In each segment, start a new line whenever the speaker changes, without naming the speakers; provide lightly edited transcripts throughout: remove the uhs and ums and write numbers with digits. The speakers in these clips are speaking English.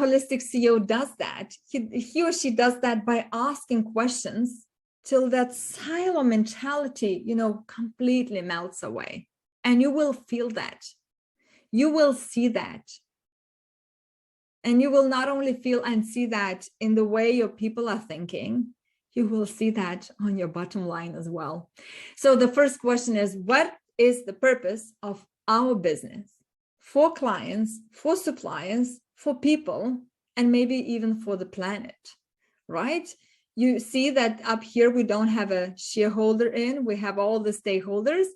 holistic CEO does that? He or she does that by asking questions till that silo mentality, completely melts away. And you will feel that. You will see that. And you will not only feel and see that in the way your people are thinking, you will see that on your bottom line as well. So the first question is, what is the purpose of our business for clients, for suppliers, for people, and maybe even for the planet, right? You see that up here, we don't have a shareholder in, we have all the stakeholders,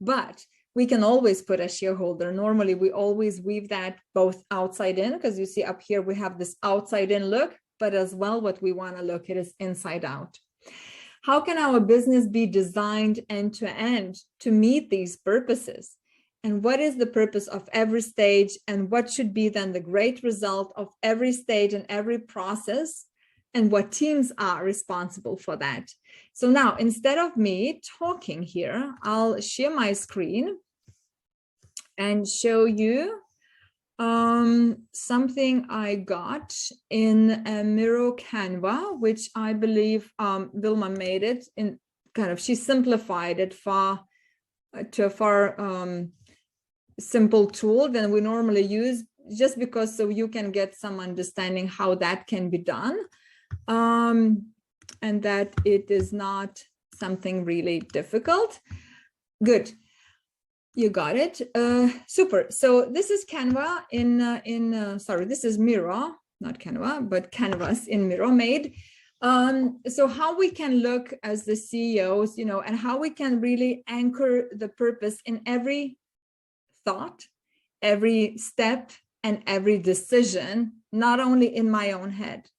but we can always put a shareholder. Normally, we always weave that both outside in, because you see up here, we have this outside in look, but as well, what we want to look at is inside out. How can our business be designed end to end to meet these purposes? And what is the purpose of every stage? And what should be then the great result of every stage and every process? And what teams are responsible for that? So now, instead of me talking here, I'll share my screen and show you something I got in a Miro Canva, which I believe Vilma made it in she simplified it to a far simple tool than we normally use, just because so you can get some understanding how that can be done, and that it is not something really difficult. Good. You got it. Super. So this is Canva sorry, this is Miro, not Canva, but Canvas in Miro made. So how we can look as the CEOs, and how we can really anchor the purpose in every thought, every step, and every decision, not only in my own head,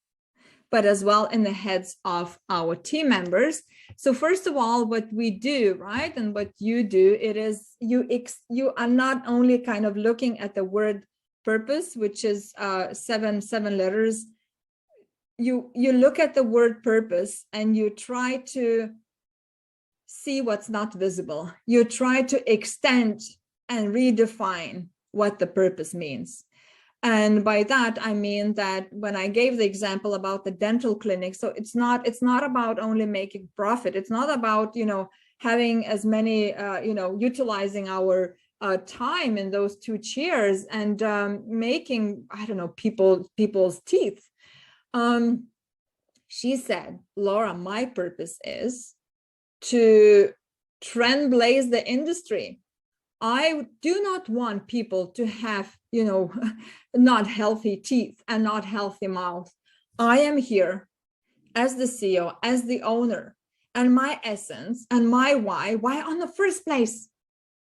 but as well in the heads of our team members. So first of all, what we do, right, and what you do, it is you are not only kind of looking at the word purpose, which is seven letters. You look at the word purpose and you try to see what's not visible. You try to extend and redefine what the purpose means. And by that, I mean that when I gave the example about the dental clinic, so it's not about only making profit. It's not about, having as many, utilizing our time in those two chairs and making, people's teeth. She said, Laura, my purpose is to trailblaze the industry. I do not want people to have, not healthy teeth and not healthy mouth. I am here as the CEO, as the owner, and my essence and my why on the first place,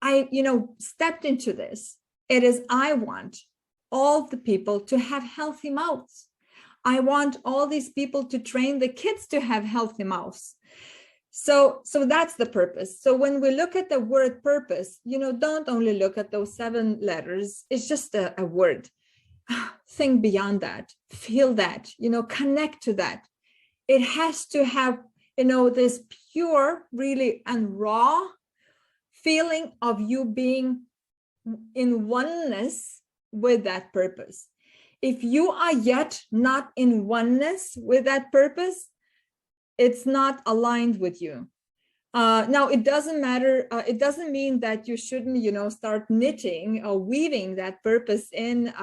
I, stepped into this. It is, I want all the people to have healthy mouths. I want all these people to train the kids to have healthy mouths. So that's the purpose. So when we look at the word purpose, don't only look at those 7 letters. It's just a word. Think beyond that, feel that, connect to that. It has to have, this pure, really, and raw feeling of you being in oneness with that purpose. If you are yet not in oneness with that purpose, it's not aligned with you. Now, it doesn't matter. It doesn't mean that you shouldn't, start knitting or weaving that purpose in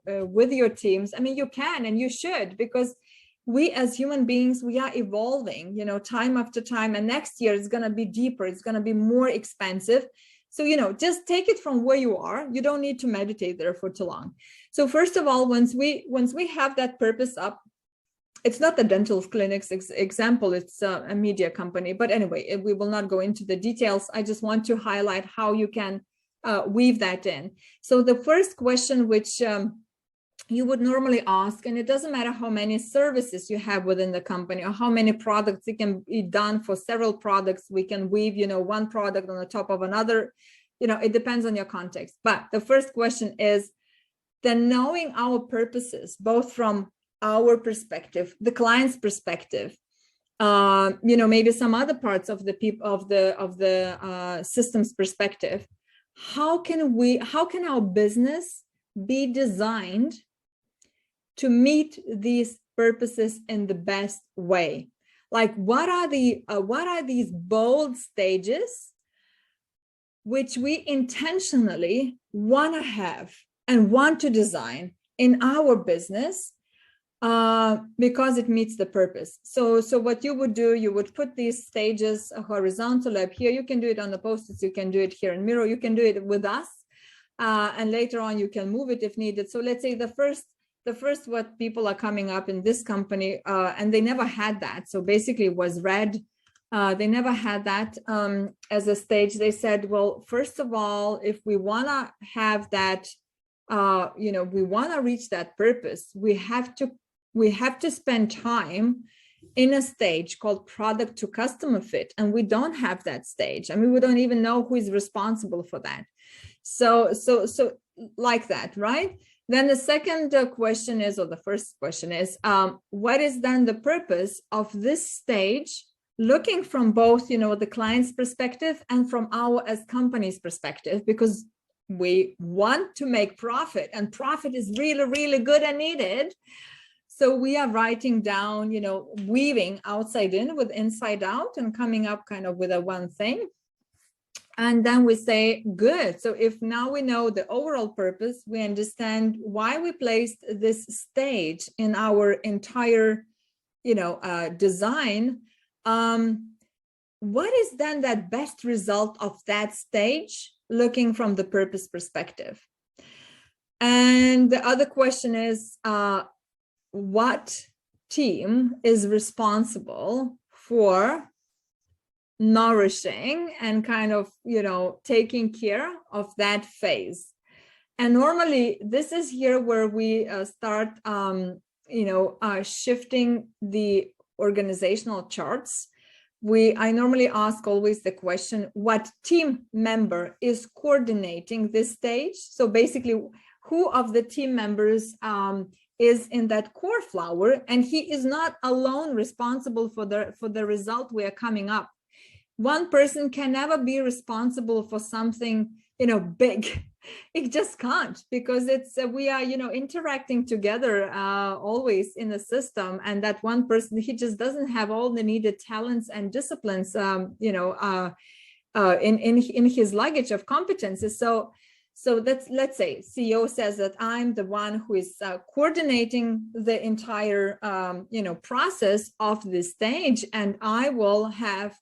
with your teams. I mean, you can and you should, because we as human beings, we are evolving, time after time. And next year is going to be deeper. It's going to be more expansive. So, just take it from where you are. You don't need to meditate there for too long. So first of all, once we have that purpose up, it's not the dental clinics example, it's a media company. But anyway, we will not go into the details. I just want to highlight how you can weave that in. So the first question, which you would normally ask, and it doesn't matter how many services you have within the company or how many products, it can be done for several products. We can weave, one product on the top of another, it depends on your context. But the first question is then knowing our purposes, both from our perspective, the client's perspective, maybe some other parts of the system's perspective. How can our business be designed to meet these purposes in the best way. Like, what are these bold stages which we intentionally want to have and want to design in our business, because it meets the purpose. So what you would do, you would put these stages horizontal up here. You can do it on the post-its, you can do it here in Miro, you can do it with us, and later on you can move it if needed. So let's say the first what people are coming up in this company, and they never had that. So basically it was red. They never had that as a stage. They said, well, first of all, if we want to have that, we want to reach that purpose, we have to spend time in a stage called product to customer fit. And we don't have that stage. I mean, we don't even know who is responsible for that. So like that, right? Then the second question is, or the first question is, what is then the purpose of this stage, looking from both, the client's perspective and from our as company's perspective, because we want to make profit, and profit is really, really good and needed. So we are writing down, weaving outside in with inside out and coming up kind of with a one thing. And then we say, good. So if now we know the overall purpose, we understand why we placed this stage in our entire, design. What is then that best result of that stage, looking from the purpose perspective? And the other question is, what team is responsible for nourishing and kind of, taking care of that phase? And normally this is here where we start, shifting the organizational charts. I normally ask always the question, what team member is coordinating this stage? So basically, who of the team members is in that core flower, and he is not alone responsible for the result we are coming up. One person can never be responsible for something, big. It just can't, because we are, interacting together always in the system, and that one person, he just doesn't have all the needed talents and disciplines, in his luggage of competences. So that's, let's say CEO says that I'm the one who is coordinating the entire, process of this stage, and I will have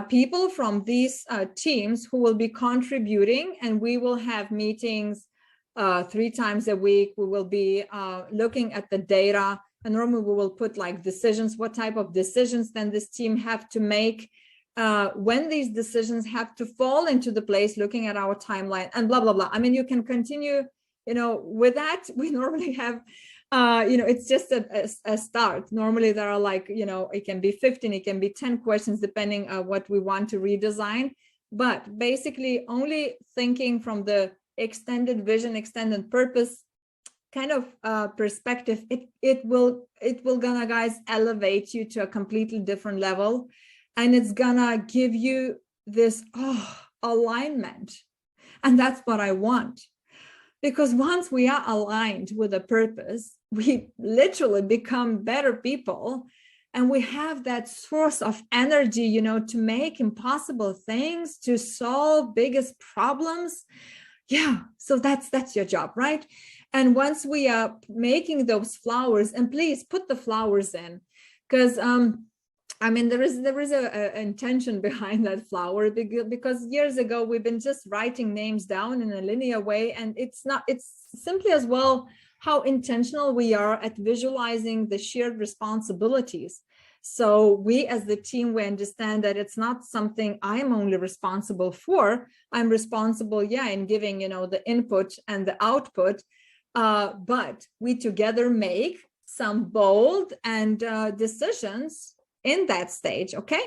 people from these teams who will be contributing, and we will have meetings 3 times a week. We will be looking at the data, and normally we will put like decisions, what type of decisions then this team have to make, when these decisions have to fall into the place, looking at our timeline and blah, blah, blah. I mean, you can continue, with that. We normally have, it's just a start. Normally there are like, it can be 15, it can be 10 questions, depending on what we want to redesign. But basically only thinking from the extended vision, extended purpose kind of perspective, it will gonna, guys, elevate you to a completely different level. And it's gonna give you this alignment. And that's what I want. Because once we are aligned with a purpose, we literally become better people. And we have that source of energy, to make impossible things, to solve biggest problems. Yeah, so that's your job, right? And once we are making those flowers, and please put the flowers in, because I mean, there is a intention behind that flower, because years ago we've been just writing names down in a linear way, and it's simply as well how intentional we are at visualizing the shared responsibilities. So we as the team, we understand that it's not something I'm only responsible for. I'm responsible, in giving, the input and the output, but we together make some bold and decisions in that stage. Okay.